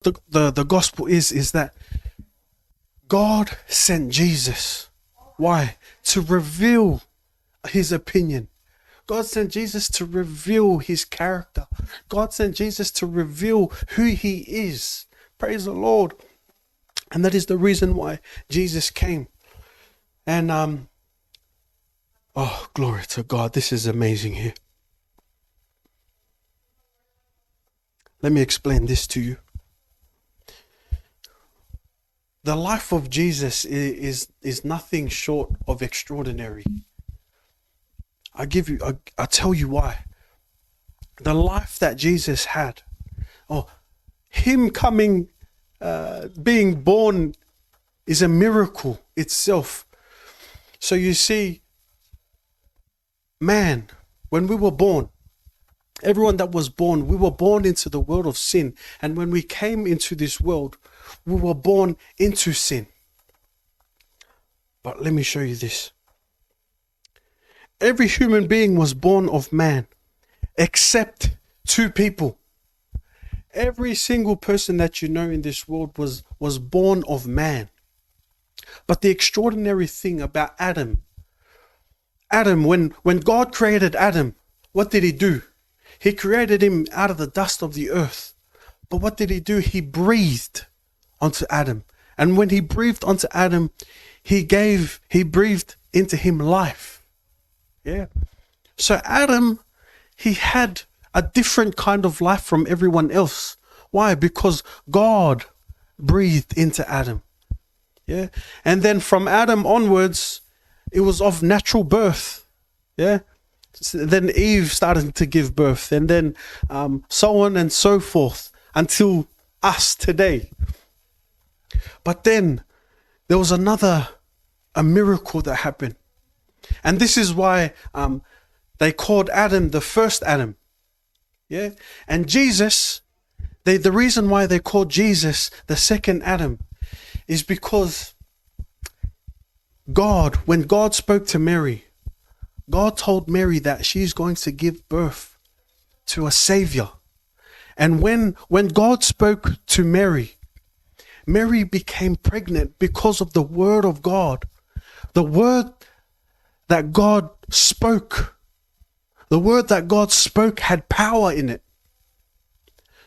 the gospel is that God sent Jesus. Why? To reveal his opinion. God sent Jesus to reveal his character. God sent Jesus to reveal who he is. Praise the Lord. And that is the reason why Jesus came. And oh, glory to God. This is amazing here. Let me explain this to you. The life of Jesus is nothing short of extraordinary. I'll tell you why. The life that Jesus had, him coming, being born is a miracle itself. So you see, man, when we were born, everyone that was born, we were born into the world of sin. And when we came into this world, we were born into sin. But let me show you this. Every human being was born of man, except two people. Every single person that you know in this world was born of man. But the extraordinary thing about Adam, when God created Adam, what did he do? He created him out of the dust of the earth. But what did he do? He breathed onto Adam. And when he breathed onto Adam, he breathed into him life. Yeah. So Adam, he had a different kind of life from everyone else. Why? Because God breathed into Adam. Yeah. And then from Adam onwards, it was of natural birth. Yeah. So then Eve started to give birth, and then so on and so forth until us today. But then there was a miracle that happened. And this is why they called Adam the first Adam. Yeah. And Jesus, the reason why they called Jesus the second Adam is because God, when God spoke to Mary, God told Mary that she's going to give birth to a savior. And when God spoke to Mary, Mary became pregnant because of the word of God. The word that God spoke. The word that God spoke had power in it.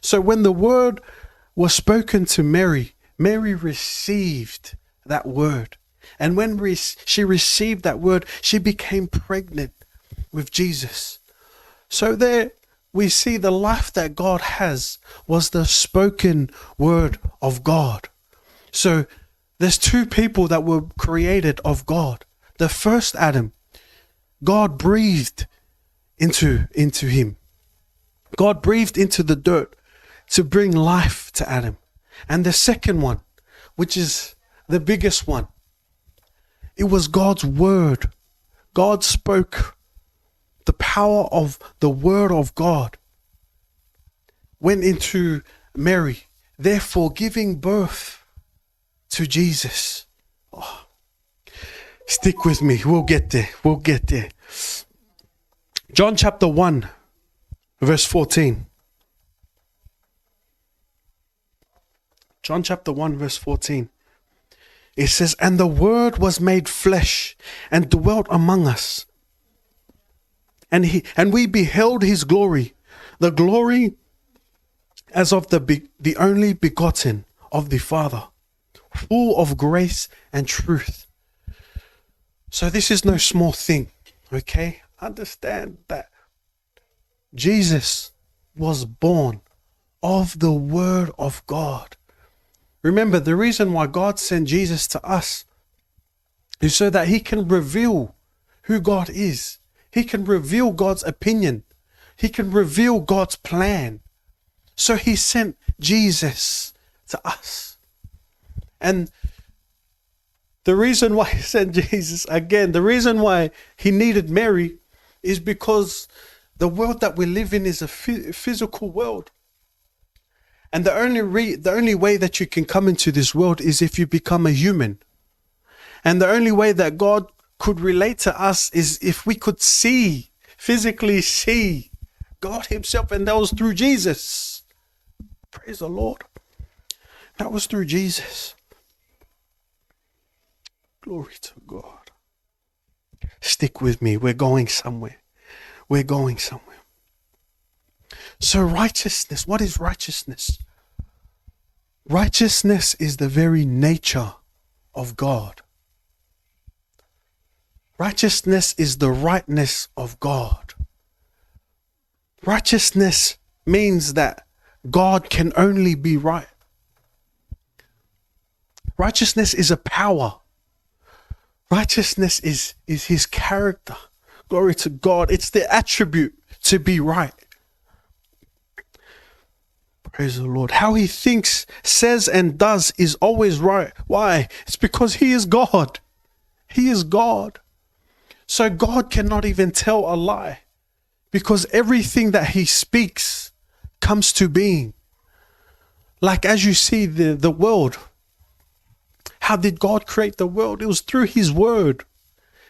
So when the word was spoken to Mary, Mary received that word. And when she received that word, she became pregnant with Jesus. So there we see the life that God has was the spoken word of God. So there's two people that were created of God. The first Adam, God breathed into him. God breathed into the dirt to bring life to Adam. And the second one, which is the biggest one, it was God's word. God spoke. The power of the word of God went into Mary, therefore giving birth to Jesus. Oh, stick with me. We'll get there. We'll get there. John chapter 1, verse 14. John chapter 1, verse 14. It says, and the word was made flesh and dwelt among us. And we beheld his glory, the glory as of the only begotten of the Father, full of grace and truth. So this is no small thing, okay? Understand that Jesus was born of the word of God. Remember, the reason why God sent Jesus to us is so that he can reveal who God is. He can reveal God's opinion. He can reveal God's plan. So he sent Jesus to us. And the reason why he sent Jesus, again, the reason why he needed Mary is because the world that we live in is a physical world. And the only way that you can come into this world is if you become a human. And the only way that God could relate to us is if we could physically see God himself, and that was through Jesus. Praise the Lord. That was through Jesus. Glory to God. Stick with me. We're going somewhere. We're going somewhere. So righteousness, what is righteousness? Righteousness is the very nature of God. Righteousness is the rightness of God. Righteousness means that God can only be right. Righteousness is a power. Righteousness is his character. Glory to God. It's the attribute to be right. Praise the Lord. How he thinks, says, and does is always right. Why? It's because he is God. He is God. So God cannot even tell a lie, because everything that he speaks comes to being. Like as you see the world. How did God create the world? It was through his word.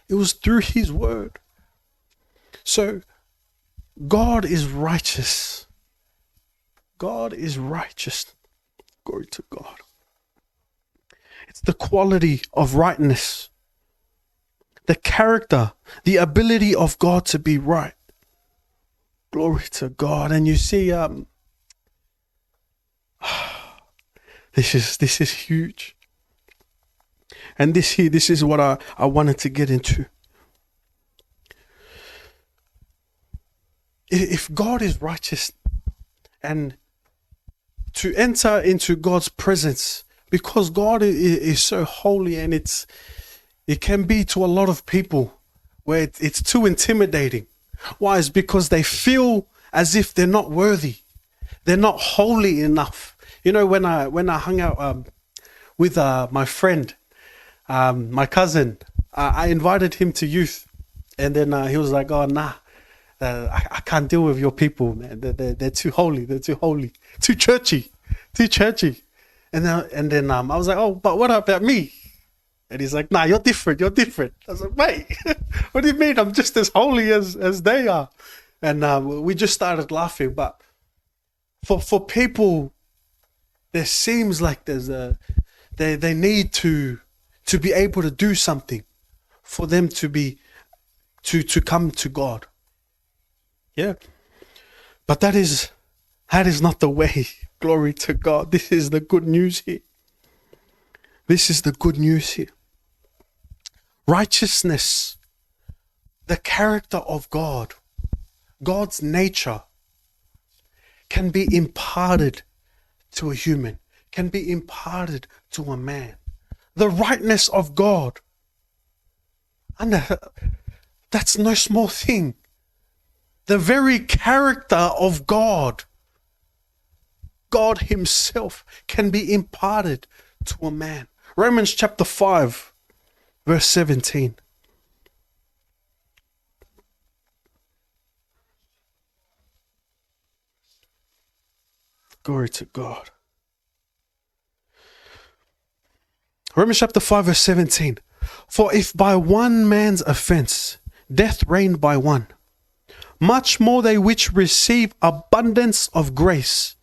It was through his word. So God is righteous. God is righteous. Glory to God. It's the quality of rightness, the character, the ability of God to be right. Glory to God. And you see, this is huge. And this is what I wanted to get into. If God is righteous, and to enter into God's presence, because God is so holy, and it can be to a lot of people where it's too intimidating. Why? It's because they feel as if they're not worthy. They're not holy enough. You know, when I hung out with my friend, my cousin, I invited him to youth, and then he was like, "Oh, nah, I can't deal with your people, man. They're too holy. They're too holy, too churchy. And then I was like, "Oh, but what about me?" And he's like, "Nah, you're different. You're different." I was like, "Mate, what do you mean? I'm just as holy as they are." And we just started laughing. But for people, there seems like there's they need to be able to do something for them to be to come to God. Yeah. But that is not the way. Glory to God. This is the good news here. This is the good news here. Righteousness, the character of God, God's nature, can be imparted to a human, can be imparted to a man. The rightness of God. And that's no small thing. The very character of God, God himself, can be imparted to a man. Romans chapter 5, verse 17. Glory to God. Romans chapter 5, verse 17. For if by one man's offense death reigned by one, much more they which receive abundance of grace.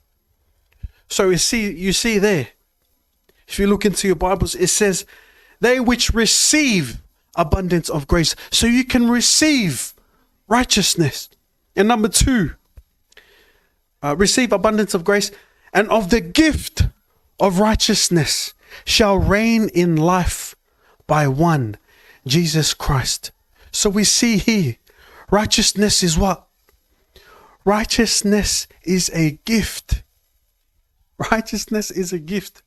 So you see there, if you look into your Bibles, it says, they which receive abundance of grace. So you can receive righteousness. And number 2, receive abundance of grace, and of the gift of righteousness shall reign in life by one, Jesus Christ. So we see here, righteousness is what? Righteousness is a gift. Righteousness is a gift.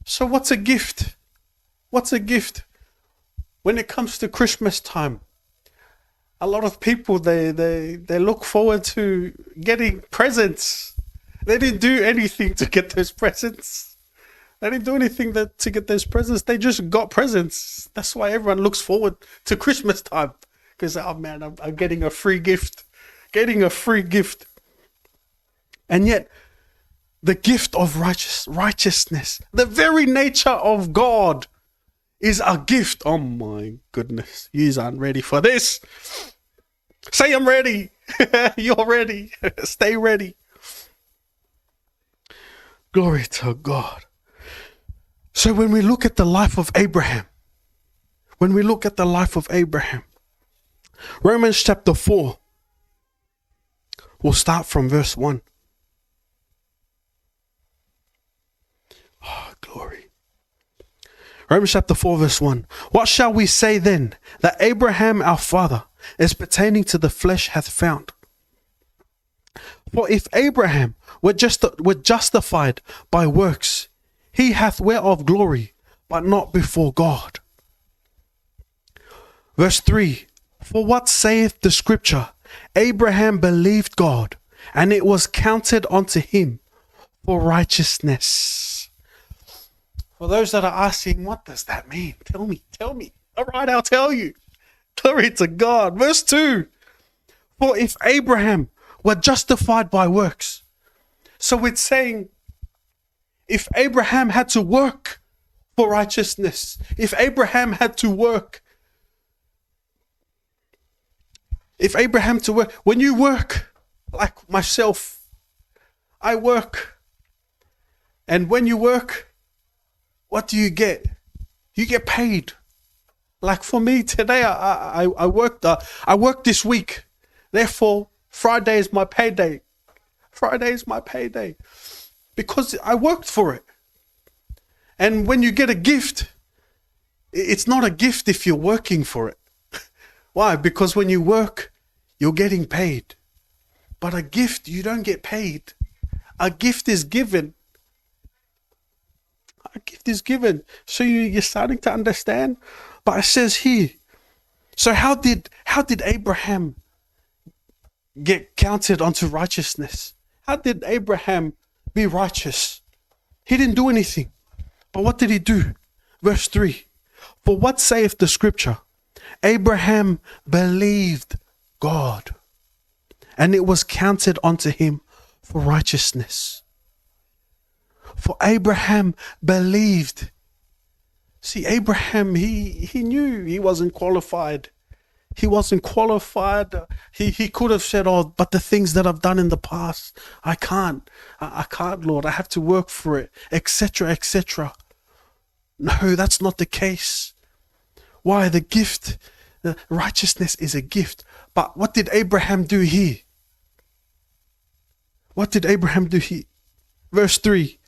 So what's a gift? What's a gift? When it comes to Christmas time, a lot of people, they look forward to getting presents. They didn't do anything to get those presents. They didn't do anything to get those presents. They just got presents. That's why everyone looks forward to Christmas time. Because, oh man, I'm getting a free gift. Getting a free gift. And yet, the gift of righteousness, the very nature of God, is a gift. Oh my goodness. You aren't ready for this. Say I'm ready. You're ready. Stay ready. Glory to God. So when we look at the life of Abraham, Romans chapter 4, we'll start from verse 1. Oh, glory. Romans chapter 4, verse 1. What shall we say then that Abraham our father, as pertaining to the flesh, hath found? For if Abraham were justified by works, he hath whereof glory, but not before God. Verse 3. For what saith the scripture? Abraham believed God, and it was counted unto him for righteousness. For those that are asking, what does that mean? Tell me. All right, I'll tell you. Glory to God. Verse 2. For if Abraham were justified by works. So it's saying, if Abraham had to work for righteousness, if Abraham had to work, when you work, like myself, I work. And when you work, what do you get? You get paid. Like for me today, I worked this week. Therefore, Friday is my payday. Because I worked for it. And when you get a gift, it's not a gift if you're working for it. Why? Because when you work, you're getting paid. But a gift, you don't get paid. A gift is given. So you're starting to understand. But it says here, so how did Abraham get counted unto righteousness? How did Abraham be righteous? He didn't do anything. But what did he do? Verse 3. For what saith the scripture? Abraham believed God, and it was counted unto him for righteousness. For Abraham believed. See, Abraham, he knew he wasn't qualified. He could have said, oh, but the things that I've done in the past, I can't, Lord. I have to work for it, etc., etc. No, that's not the case. Why? The gift, the righteousness is a gift. But what did Abraham do here? Verse 3.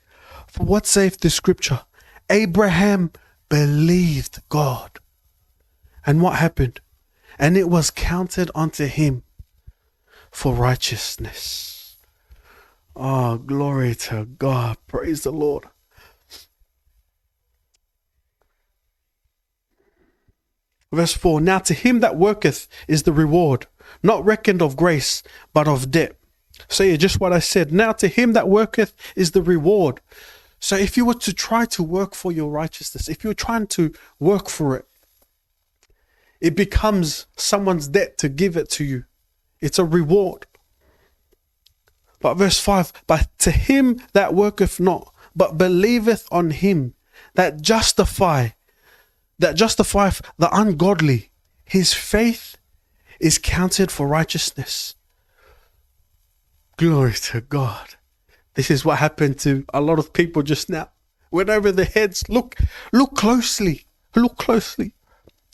For what saith the scripture? Abraham believed God. And what happened? And it was counted unto him for righteousness. Oh, glory to God. Praise the Lord. Verse 4. Now to him that worketh is the reward, not reckoned of grace, but of debt. So yeah, just what I said. Now to him that worketh is the reward. So if you were to try to work for your righteousness, if you're trying to work for it, it becomes someone's debt to give it to you. It's a reward. But verse 5, but to him that worketh not, but believeth on him that justifieth the ungodly, his faith is counted for righteousness. Glory to God. This is what happened to a lot of people just now. Went over their heads. Look closely.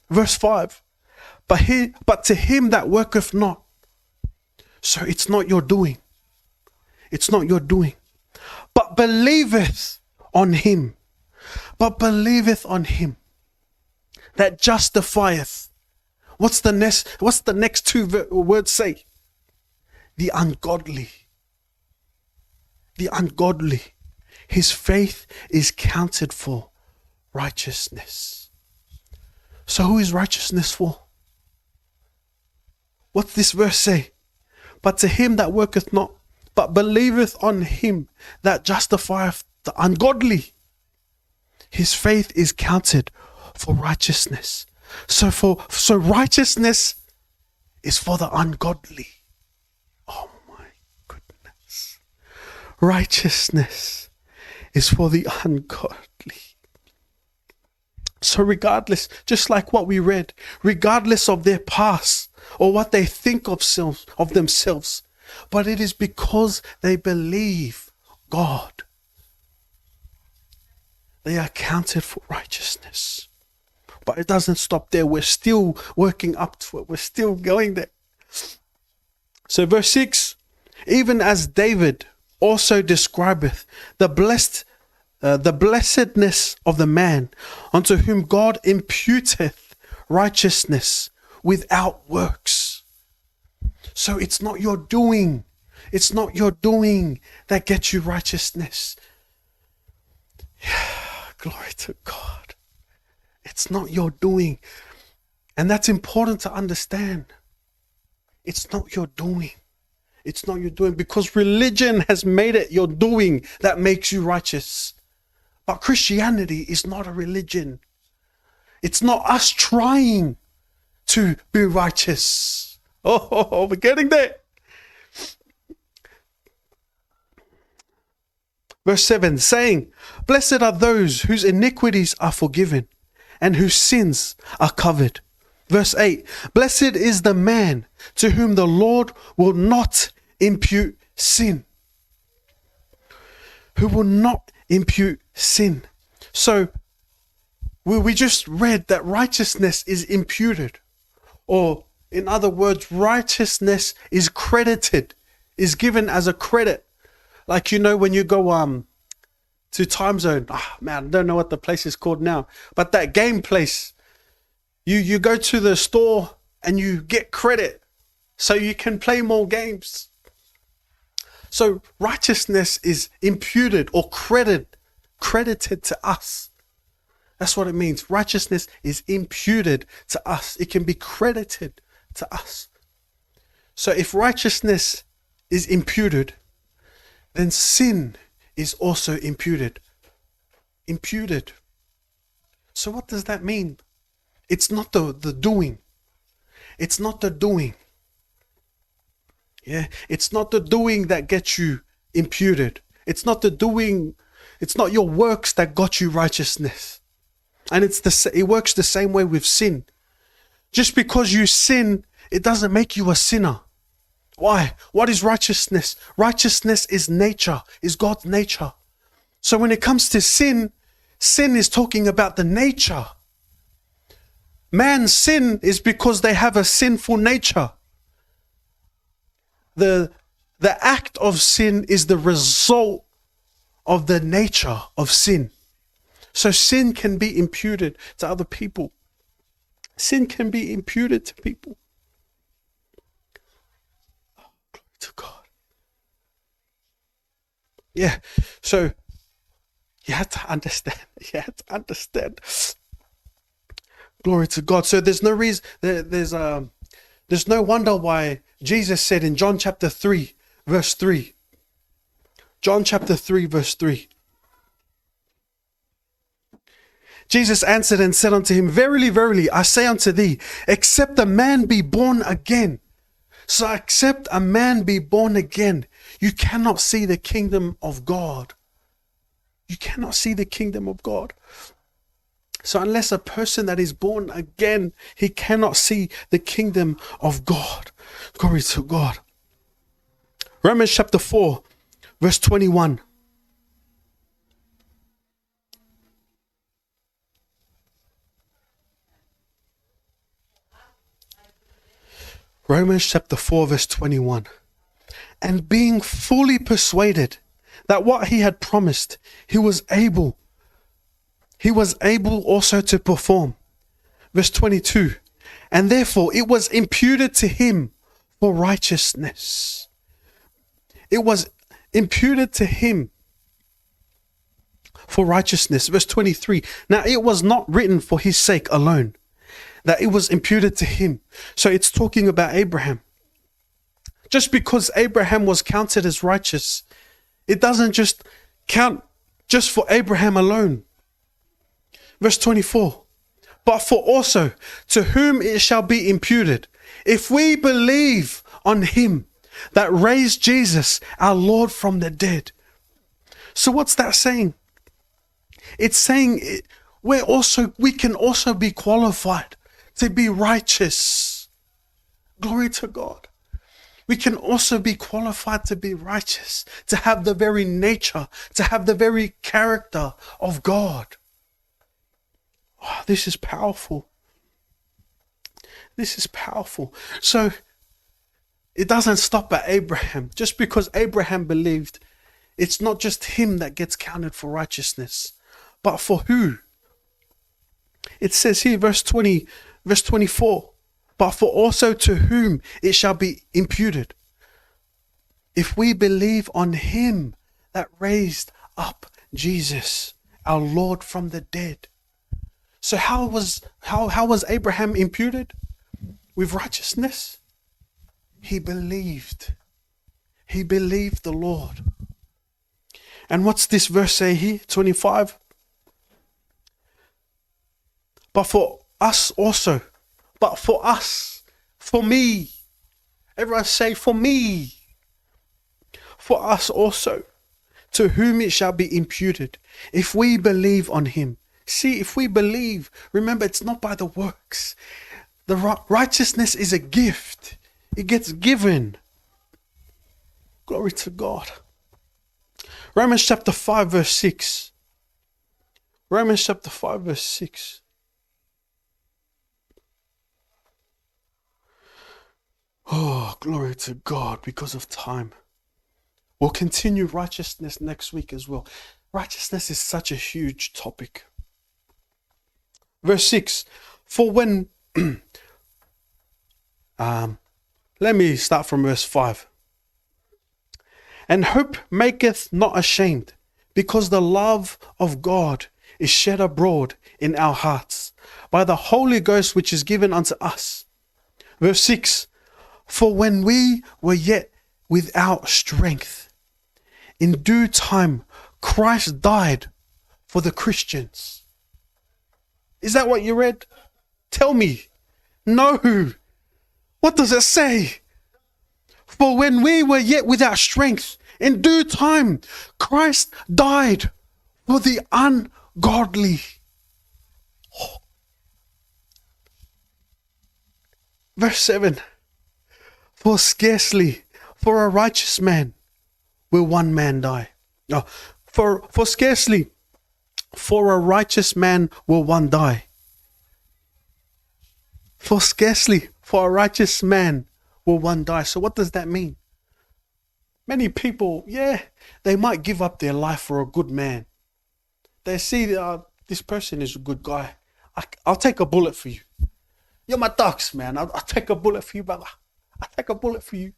Verse 5. But to him that worketh not. So it's not your doing. But believeth on him. That justifieth. What's the next two words say? The ungodly. His faith is counted for righteousness. So who is righteousness for? What's this verse say? But to him that worketh not, but believeth on him that justifieth the ungodly, his faith is counted for righteousness. So righteousness is for the ungodly. Oh my goodness. Righteousness is for the ungodly. So regardless, just like what we read, regardless of their past or what they think of themselves, but it is because they believe God. they are counted for righteousness. But it doesn't stop there. We're still working up to it. We're still going there. So verse 6, even as David also describeth the blessedness of the man unto whom God imputeth righteousness without works. So it's not your doing. It's not your doing that gets you righteousness. Glory to God. It's not your doing. And that's important to understand. It's not your doing. It's not your doing, because religion has made it your doing that makes you righteous. But Christianity is not a religion. It's not us trying to be righteous. Oh, we're getting there. Verse 7, saying, blessed are those whose iniquities are forgiven and whose sins are covered. Verse 8, blessed is the man to whom the Lord will not impute sin. Who will not impute sin. So we just read that righteousness is imputed. Or in other words, righteousness is credited, is given as a credit. Like, you know, when you go to Time Zone, man, I don't know what the place is called now, but that game place, you go to the store and you get credit so you can play more games. So righteousness is imputed or credited to us. That's what it means. Righteousness is imputed to us. It can be credited to us. So if righteousness is imputed, then sin is also imputed. Imputed. So what does that mean? It's not the doing. It's not the doing. Yeah, it's not the doing that gets you imputed. It's not the doing. It's not your works that got you righteousness. And it works the same way with sin. Just because you sin, it doesn't make you a sinner. Why? What is righteousness? Righteousness is nature, is God's nature. So when it comes to sin, sin is talking about the nature. Man's sin is because they have a sinful nature. The act of sin is the result of the nature of sin. So sin can be imputed to other people. Sin can be imputed to people. Oh, glory to God. Yeah, so you have to understand. You have to understand. Glory to God. So there's no reason, there's no wonder why Jesus said in John chapter 3, verse 3. John chapter 3, verse 3. Jesus answered and said unto him, verily, verily, I say unto thee, except a man be born again. So except a man be born again, you cannot see the kingdom of God. You cannot see the kingdom of God. So unless a person that is born again, he cannot see the kingdom of God. Glory to God. Romans chapter 4, verse 21. Romans chapter 4, verse 21. And being fully persuaded that what he had promised, he was able also to perform. Verse 22. And therefore it was imputed to him for righteousness. It was imputed to him for righteousness. Verse 23. Now it was not written for his sake alone, that it was imputed to him. So it's talking about Abraham. Just because Abraham was counted as righteous, it doesn't just count just for Abraham alone. Verse 24. But for also to whom it shall be imputed, if we believe on him that raised Jesus our Lord from the dead. So what's that saying? It's saying we can also be qualified to be righteous. Glory to God. we can also be qualified to be righteous, to have the very nature, to have the very character of God. Oh, this is powerful. This is powerful. So it doesn't stop at Abraham. Just because Abraham believed, it's not just him that gets counted for righteousness, but for who? It says here, verse 24, but for also to whom it shall be imputed, if we believe on him that raised up Jesus, our Lord, from the dead. So how was Abraham imputed? With righteousness? He believed. He believed the Lord. And what's this verse say here? 25. But for us also. But for us. For me. Everyone say, for me. For us also. To whom it shall be imputed. If we believe on him. See, if we believe, remember, it's not by the works. The righteousness is a gift. It gets given. Glory to God. Romans chapter 5 verse 6. Romans chapter 5 verse 6. Oh, glory to God, because of time. We'll continue righteousness next week as well. Righteousness is such a huge topic. Verse 6. For when... let me start from verse 5. And hope maketh not ashamed, because the love of God is shed abroad in our hearts by the Holy Ghost which is given unto us. Verse 6. For when we were yet without strength, in due time Christ died for the Christians. Is that what you read? Tell me. No. What does it say? For when we were yet without strength, in due time, Christ died for the ungodly. Oh. Verse 7. For scarcely for a righteous man will one man die. Oh, for scarcely for a righteous man will one die. For scarcely for a righteous man will one die. So what does that mean? Many people, they might give up their life for a good man. They see this person is a good guy. I'll take a bullet for you. You're my dogs, man. I'll take a bullet for you, brother. I'll take a bullet for you.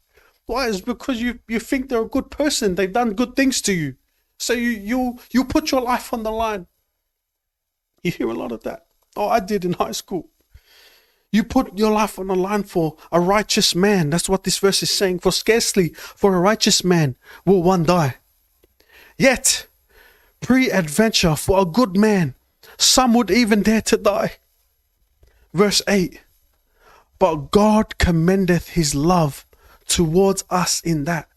Why? It's because you think they're a good person. They've done good things to you. So you put your life on the line. You hear a lot of that. Oh, I did in high school. You put your life on the line for a righteous man. That's what this verse is saying. For scarcely for a righteous man will one die. Yet, pre-adventure for a good man, some would even dare to die. Verse 8. But God commendeth his love towards us in that,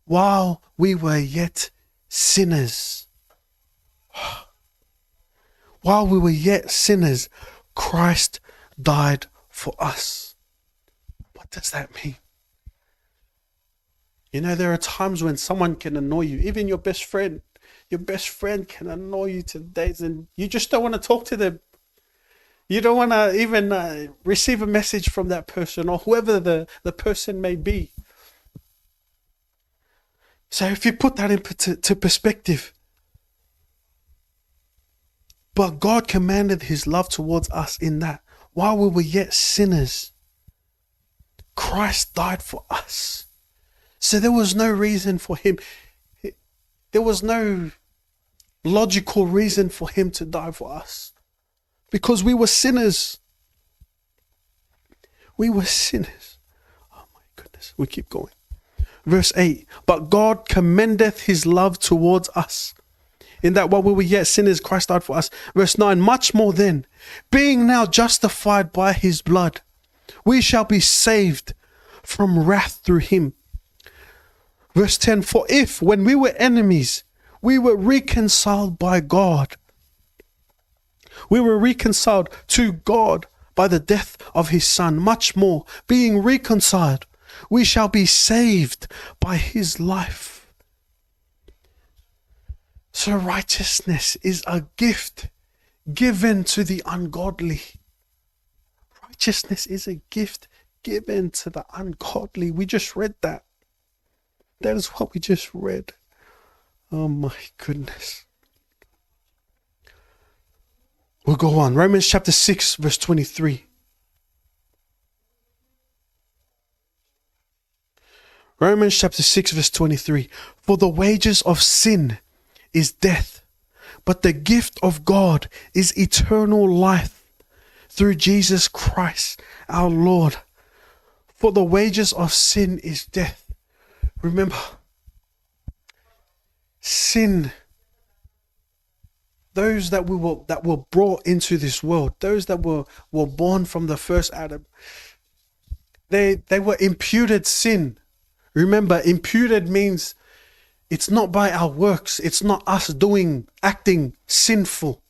while we were yet sinners, Christ died for us. What does that mean? You know, there are times when someone can annoy you, even your best friend. Your best friend can annoy you to days, and you just don't want to talk to them. You don't want to even receive a message from that person or whoever the person may be. So if you put that into perspective, but God commanded his love towards us in that, while we were yet sinners, Christ died for us. So there was no reason for him. There was no logical reason for him to die for us. Because we were sinners. We were sinners. Oh my goodness. We keep going. Verse 8. But God commendeth his love towards us, in that while we were yet sinners, Christ died for us. Verse 9. Much more then, being now justified by his blood, we shall be saved from wrath through him. Verse 10. For if, when we were enemies, we were reconciled by God, we were reconciled to God by the death of his Son, much more, being reconciled, We shall be saved by his life. So righteousness is a gift given to the ungodly. Righteousness is a gift given to the ungodly. We just read that. That is what we just read. Oh my goodness. We'll go on. Romans chapter 6, verse 23. Romans chapter 6, verse 23. For the wages of sin is death, but the gift of God is eternal life through Jesus Christ our Lord. For the wages of sin is death. Remember, sin, those that were brought into this world, those that were born from the first Adam, they were imputed sin. Remember, imputed means it's not by our works. It's not us acting sinful.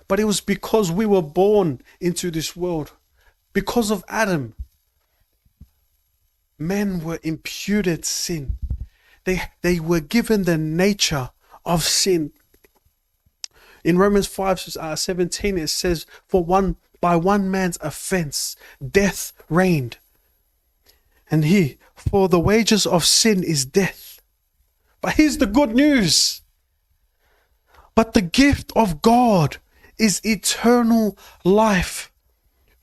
But it was because we were born into this world. Because of Adam, men were imputed sin. They were given the nature of sin. In Romans 5:17 it says, by one man's offense, death reigned. And for the wages of sin is death. But here's the good news. But the gift of God is eternal life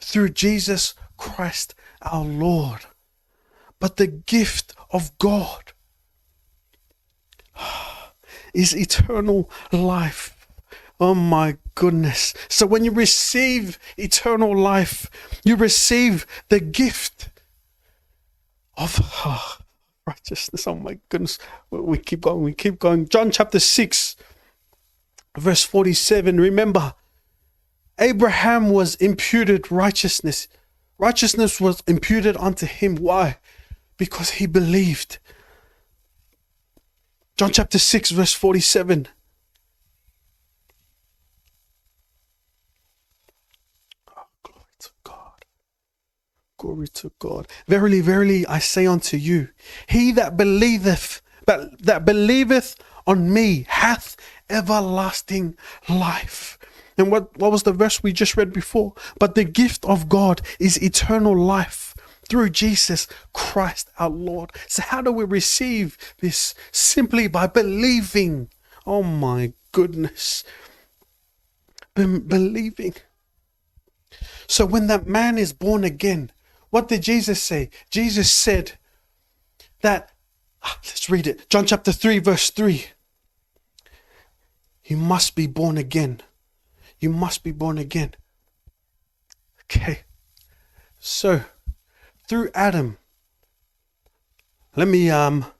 through Jesus Christ our Lord. But the gift of God is eternal life. Oh my goodness. So when you receive eternal life, you receive the gift of righteousness. Oh my goodness. We keep going. John chapter 6, verse 47. Remember, Abraham was imputed righteousness. Righteousness was imputed unto him. Why? Because he believed. John chapter 6, verse 47. Glory to God. Verily, verily, I say unto you, he that believeth on me hath everlasting life. And what was the verse we just read before? But the gift of God is eternal life through Jesus Christ our Lord. So how do we receive this? Simply by believing. Oh my goodness. Believing. So when that man is born again, what did Jesus say? Jesus said that, let's read it. John chapter 3, verse 3. You must be born again. You must be born again. Okay. So, through Adam, let me, God.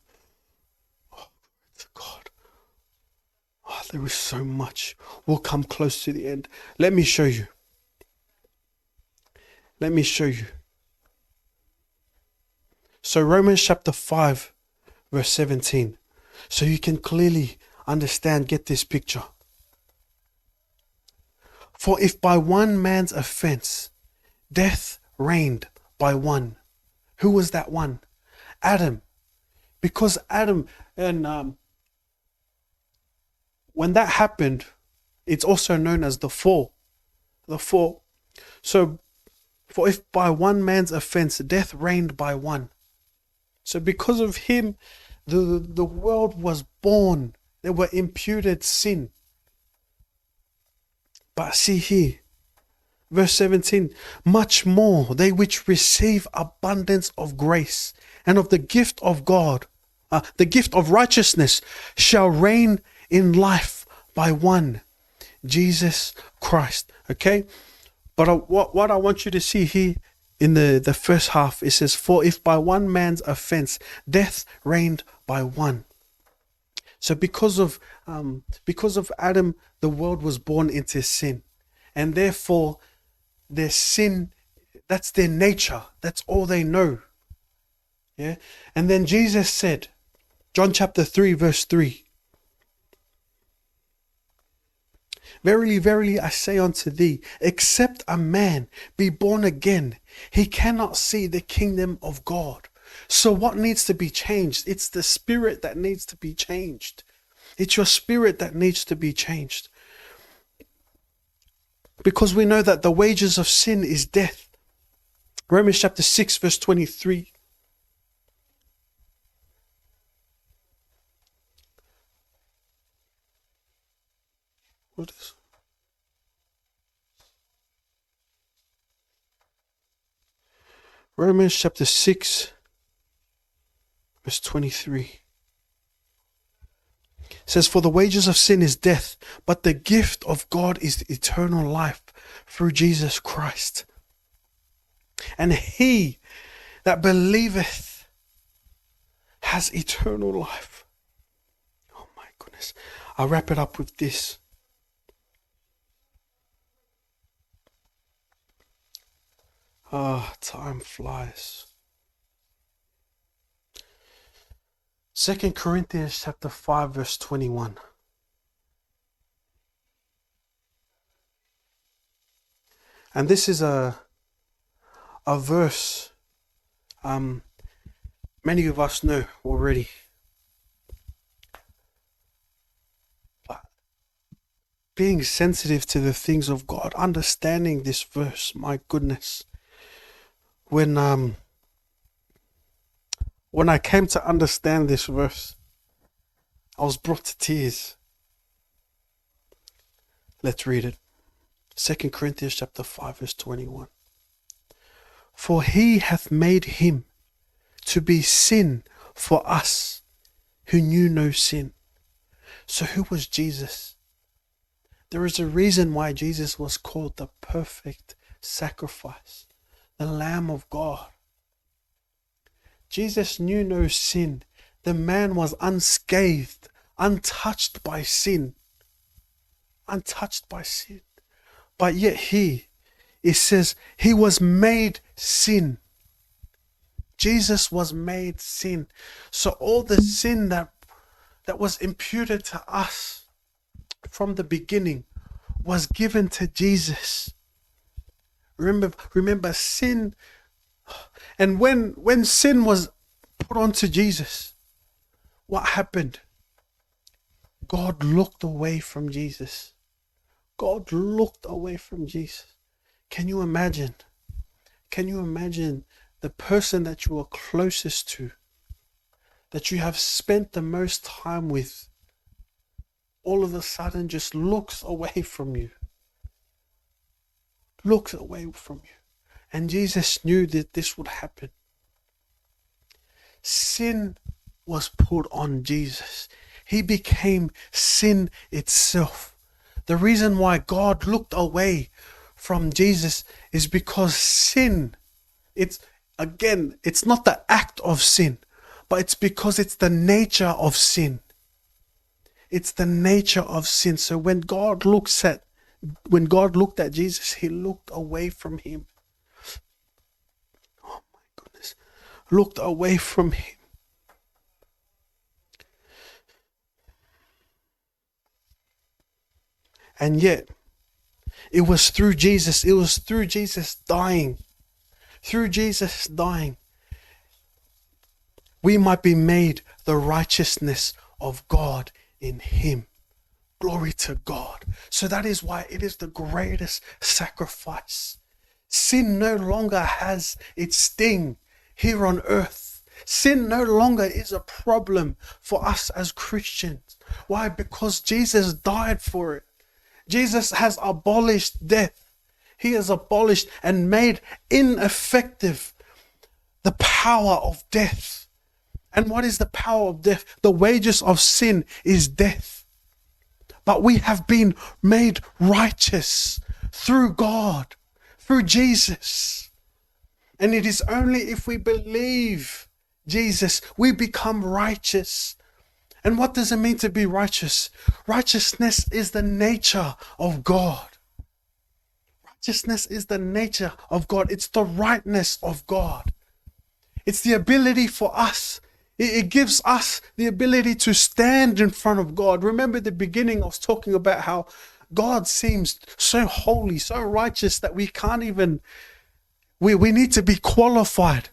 Oh, there is so much. We'll come close to the end. Let me show you. Let me show you. So Romans chapter 5, verse 17. So you can clearly understand, get this picture. For if by one man's offense, death reigned by one. Who was that one? Adam. Because Adam, and when that happened, it's also known as the fall. The fall. So, for if by one man's offense, death reigned by one. So because of him, the world was born. There were imputed sin. But see here, verse 17, much more they which receive abundance of grace and of the gift of God, the gift of righteousness, shall reign in life by one, Jesus Christ. Okay? But what I want you to see here in the first half, it says, for if by one man's offense, death reigned by one. So because of Adam, the world was born into sin. And therefore, their sin, that's their nature. That's all they know. Yeah. And then Jesus said, John chapter 3, verse 3. Verily, verily, I say unto thee, except a man be born again, he cannot see the kingdom of God. So what needs to be changed? It's the spirit that needs to be changed. It's your spirit that needs to be changed. Because we know that the wages of sin is death. Romans chapter 6 verse 23. What is? Romans chapter 6 verse 23. It says, for the wages of sin is death, but the gift of God is eternal life through Jesus Christ. And he that believeth has eternal life. Oh my goodness. I'll wrap it up with this. Time flies. 2 Corinthians chapter 5 verse 21. And this is a verse many of us know already. But being sensitive to the things of God, understanding this verse, my goodness. When I came to understand this verse, I was brought to tears. Let's read it. 2 Corinthians chapter 5 verse 21. For he hath made him to be sin for us who knew no sin. So who was Jesus? There is a reason why Jesus was called the perfect sacrifice, the Lamb of God. Jesus knew no sin. The man was unscathed, untouched by sin. Untouched by sin. But yet it says, he was made sin. Jesus was made sin. So all the sin that was imputed to us from the beginning was given to Jesus. Remember sin. And when sin was put onto Jesus, what happened? God looked away from Jesus. God looked away from Jesus. Can you imagine? Can you imagine the person that you are closest to, that you have spent the most time with, all of a sudden just looks away from you? Looks away from you. And Jesus knew that this would happen. Sin was put on Jesus. He became sin itself. The reason why God looked away from Jesus is because sin, it's not the act of sin, but it's because it's the nature of sin. It's the nature of sin. So when God looked at Jesus, he looked away from him. Oh my goodness. Looked away from him. And yet, it was through Jesus dying. Through Jesus dying, we might be made the righteousness of God in him. Glory to God. So that is why it is the greatest sacrifice. Sin no longer has its sting here on earth. Sin no longer is a problem for us as Christians. Why? Because Jesus died for it. Jesus has abolished death. He has abolished and made ineffective the power of death. And what is the power of death? The wages of sin is death. But we have been made righteous through God, through Jesus. And it is only if we believe Jesus, we become righteous. And what does it mean to be righteous? Righteousness is the nature of God. Righteousness is the nature of God. It's the rightness of God. It's the ability for us. It gives us the ability to stand in front of God. Remember the beginning, I was talking about how God seems so holy, so righteous that we can't even, we need to be qualified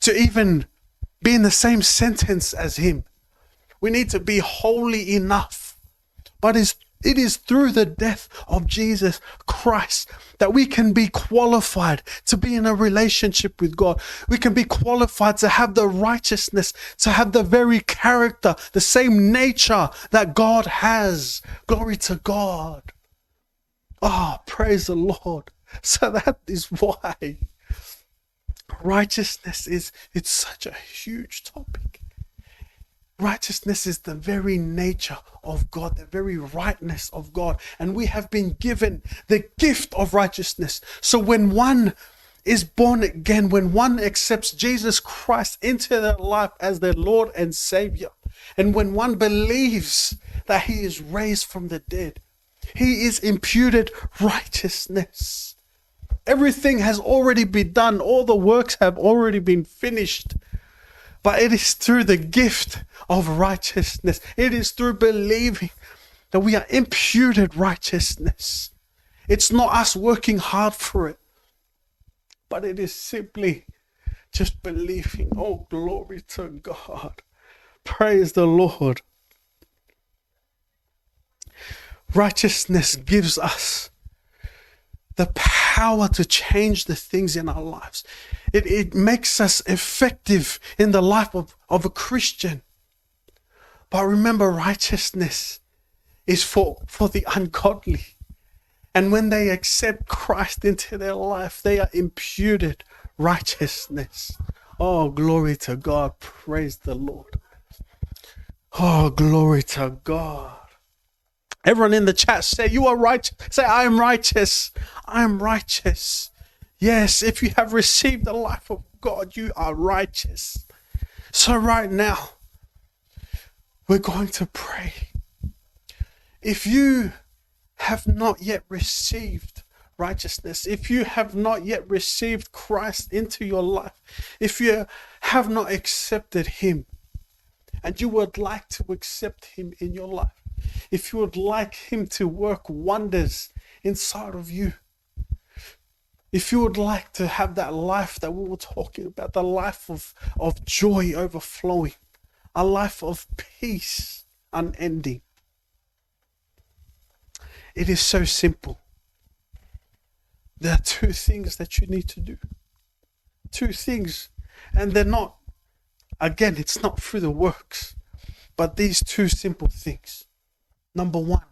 to even be in the same sentence as him. We need to be holy enough. But it is through the death of Jesus Christ that we can be qualified to be in a relationship with God. We can be qualified to have the righteousness, to have the very character, the same nature that God has. Glory to God. Oh, praise the Lord. So that is why righteousness it's such a huge topic. Righteousness is the very nature of God, the very rightness of God. And we have been given the gift of righteousness. So when one is born again, when one accepts Jesus Christ into their life as their Lord and Savior, and when one believes that he is raised from the dead, he is imputed righteousness. Everything has already been done. All the works have already been finished. But it is through the gift of righteousness. It is through believing that we are imputed righteousness. It's not us working hard for it, but it is simply just believing. Oh, glory to God. Praise the Lord. Righteousness gives us the power to change the things in our lives. It makes us effective in the life of a Christian. But remember, righteousness is for the ungodly. And when they accept Christ into their life, they are imputed righteousness. Oh, glory to God. Praise the Lord. Oh, glory to God. Everyone in the chat say, you are righteous. Say, I am righteous. I am righteous. Yes, if you have received the life of God, you are righteous. So right now, we're going to pray. If you have not yet received righteousness, if you have not yet received Christ into your life, if you have not accepted him, and you would like to accept him in your life, if you would like him to work wonders inside of you, if you would like to have that life that we were talking about, the life of joy overflowing, a life of peace unending, it is so simple. There are two things that you need to do. Two things. And they're not, again, it's not through the works, but these two simple things. Number one,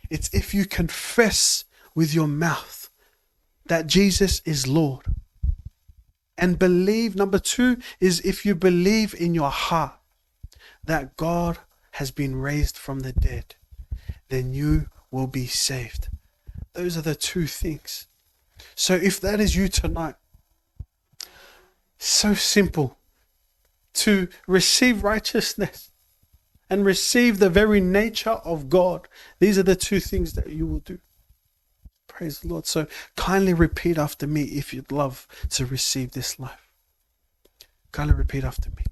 it's if you confess with your mouth that Jesus is Lord. And believe, number two, is if you believe in your heart that God has been raised from the dead, then you will be saved. Those are the two things. So if that is you tonight, so simple to receive righteousness and receive the very nature of God. These are the two things that you will do. Praise the Lord. So kindly repeat after me if you'd love to receive this life. Kindly repeat after me.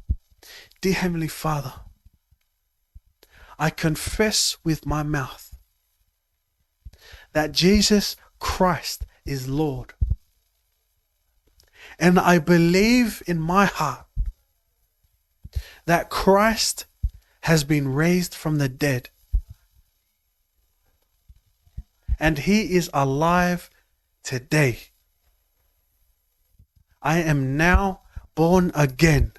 Dear Heavenly Father, I confess with my mouth that Jesus Christ is Lord. And I believe in my heart that Christ has been raised from the dead. And he is alive today. I am now born again.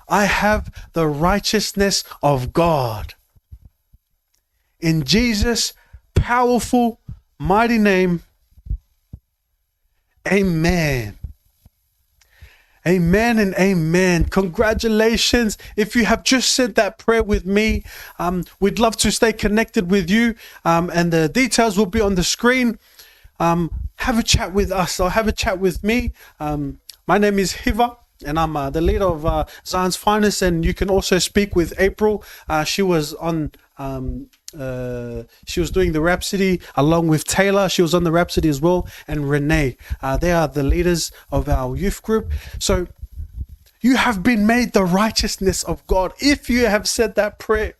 I have the righteousness of God. In Jesus' powerful, mighty name, amen. Amen and amen. Congratulations. If you have just said that prayer with me, we'd love to stay connected with you. And the details will be on the screen. Have a chat with us or have a chat with me. My name is Hiva and I'm the leader of Zion's Finest. And you can also speak with April. She was on... she was doing the Rhapsody along with Taylor. She was on the Rhapsody as well, and Renee. They are the leaders of our youth group. So you have been made the righteousness of God. If you have said that prayer,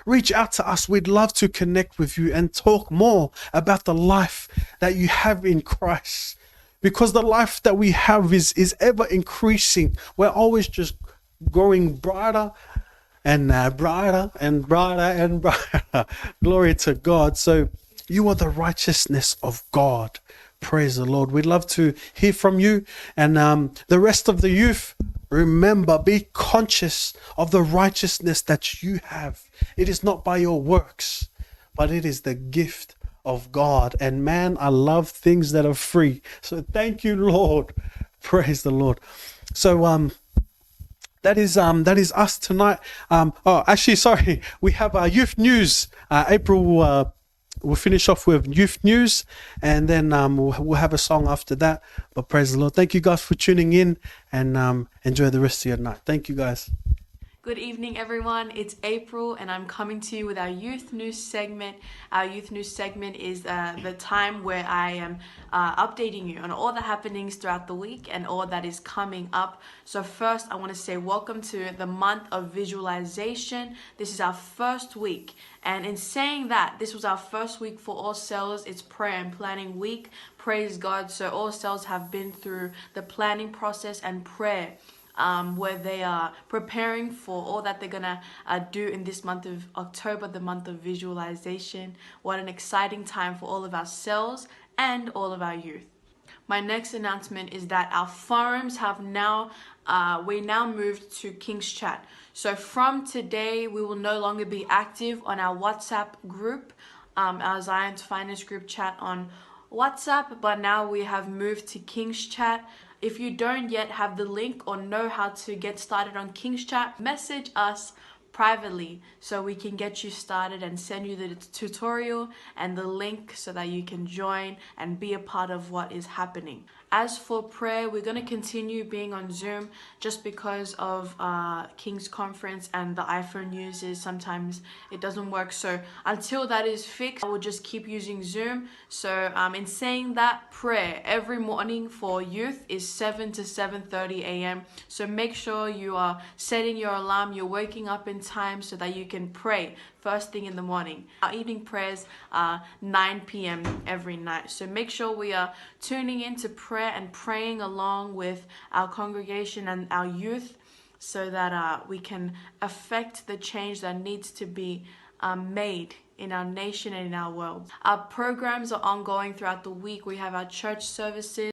reach out to us. We'd love to connect with you and talk more about the life that you have in Christ. because the life that we have is ever increasing. We're always just growing brighter and brighter and brighter and brighter. Glory to God. So you are the righteousness of God. Praise the Lord. We'd love to hear from you. And the rest of the youth, remember, be conscious of the righteousness that you have. It is not by your works, but it is the gift of God. And man, I love things that are free. So thank you, Lord. Praise the Lord. So that is us tonight. Sorry, we have our youth news. April, we'll finish off with youth news, and then we'll have a song after that. But praise the Lord. Thank you guys for tuning in, and enjoy the rest of your night. Thank you guys. Good evening, everyone. It's April, and I'm coming to you with our youth news segment. Our youth news segment is the time where I am updating you on all the happenings throughout the week and all that is coming up. So first, I want to say welcome to the month of visualization. This is our first week. And in saying that, this was our first week for All Cells. It's prayer and planning week. Praise God. So All Cells have been through the planning process and prayer, where they are preparing for all that they're gonna do in this month of October, the month of visualization. What an exciting time for all of our cells and all of our youth. My next announcement is that our forums have now, we now moved to King's Chat. So from today, we will no longer be active on our WhatsApp group, our Zion's Finest group chat on WhatsApp, but now we have moved to King's Chat. If you don't yet have the link or know how to get started on King's Chat, message us privately so we can get you started and send you the tutorial and the link so that you can join and be a part of what is happening. As for prayer, we're going to continue being on Zoom just because of King's Conference and the iPhone uses. Sometimes it doesn't work. So until that is fixed, I will just keep using Zoom. So in saying that, prayer every morning for youth is 7 to 7:30 a.m. So make sure you are setting your alarm, you're waking up in time so that you can pray first thing in the morning. Our evening prayers are 9 p.m. every night. So make sure we are tuning into prayer and praying along with our congregation and our youth so that we can affect the change that needs to be made in our nation and in our world. Our programs are ongoing throughout the week. We have our church services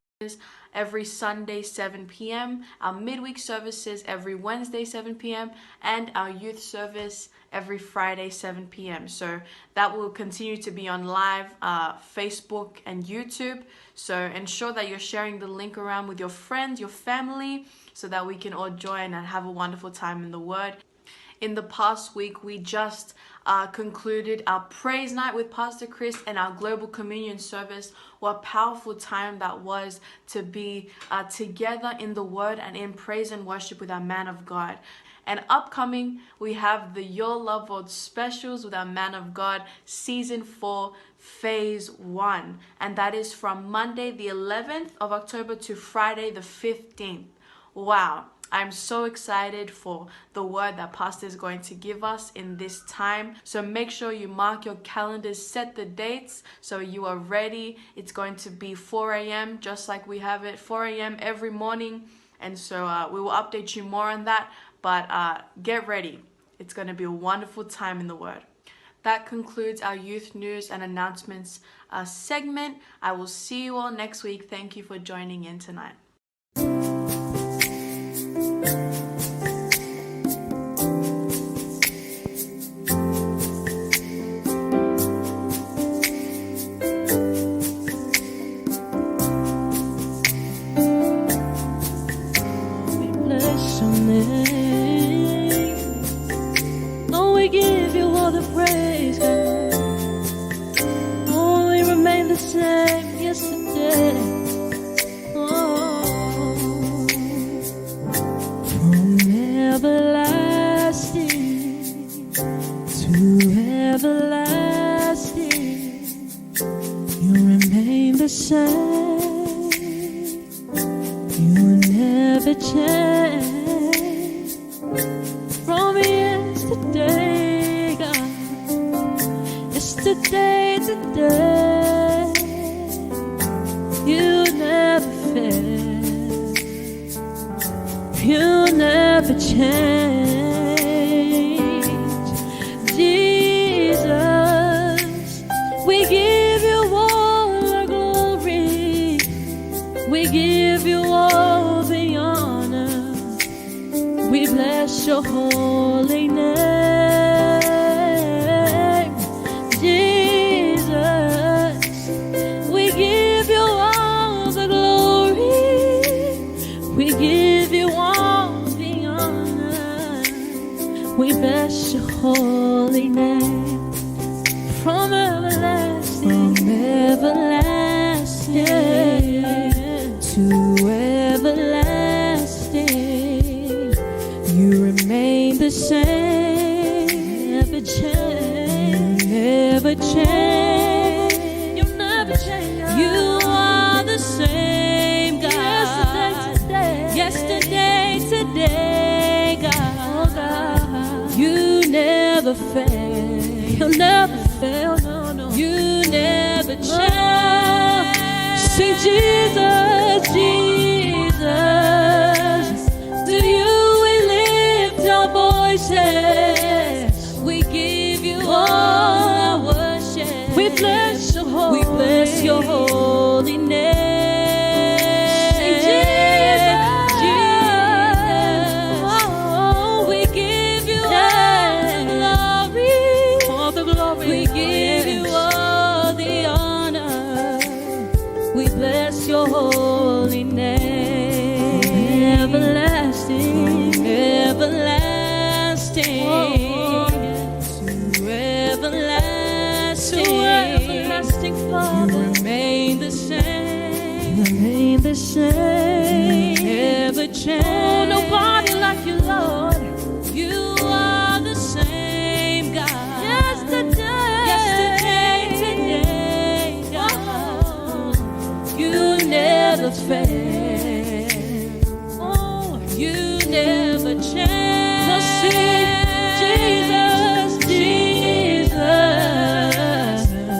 every Sunday 7 p.m, our midweek services every Wednesday 7 p.m, and our youth service every Friday 7 p.m. So that will continue to be on live Facebook and YouTube. So ensure that you're sharing the link around with your friends, your family, so that we can all join and have a wonderful time in the Word. In the past week, we just concluded our praise night with Pastor Chris and our global communion service. What a powerful time that was to be together in the Word and in praise and worship with our man of God. And upcoming, we have the Your Love World specials with our man of God, season 4, phase 1. And that is from Monday, the 11th of October to Friday, the 15th. Wow. I'm so excited for the word that Pastor is going to give us in this time. So make sure you mark your calendars, set the dates so you are ready. It's going to be 4 a.m. just like we have it 4 a.m. every morning. And so we will update you more on that. But get ready. It's going to be a wonderful time in the Word. That concludes our youth news and announcements segment. I will see you all next week. Thank you for joining in tonight. Today, you never change. Jesus, we give you all the glory. We give you all the honor. We bless your holy name. Jesus, we give you all the glory. We give you all the honor. We bless your holy name. From everlasting to everlasting, you remain the same. Never change. You never change. You never change. You are the same God. Yesterday, today, God. You never fail. You'll never fail. No. You never change. Sing Jesus, Jesus. To you we lift our voices. We give you all our worship. We bless your holy name. Sing Jesus, Jesus. Oh, we give you all the glory. We give you all the honor. We bless your holy name. Everlasting, everlasting, to everlasting, Father. You remain the same, never change. Oh, nobody like you, Lord. You are the same God. Yesterday, today, God. You never fail. Oh, you never change. No, sing Jesus, Jesus.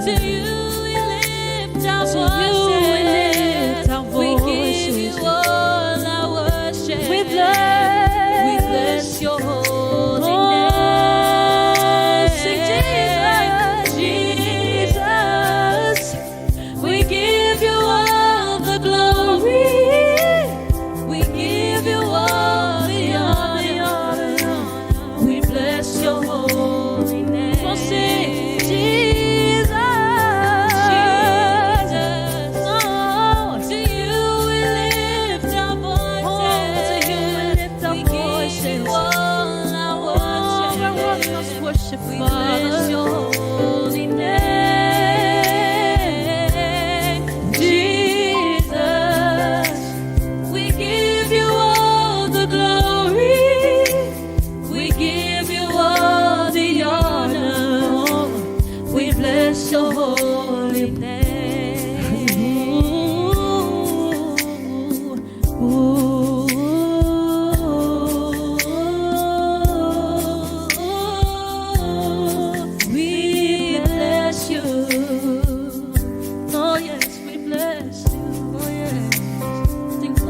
To you we lift our voices. We give you all our worship. We bless your holy name. Sing Jesus, Jesus. We give you all the glory. We give you all the honor. We bless your holy name. Oh, sing Jesus, Jesus. Oh, to you we lift our voices. To you we lift our voices. We give you all our worship. We bless your holy name. Jesus, we give you all the glory. We give you all the honor. We bless your holy name. We bless you. Oh yes, we bless you. Oh yes. Sing,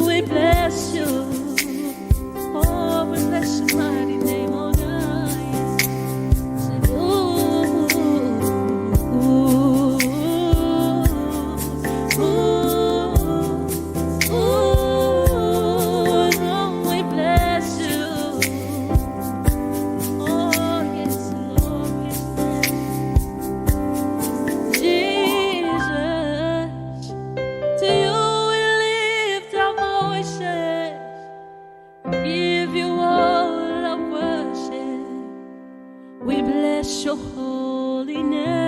we bless you. Oh, we bless your mighty name, oh God. Sing, we bless you. Oh, yes, Lord, we bless Jesus. To you we lift our voices. Give you all our worship. We bless your holy name.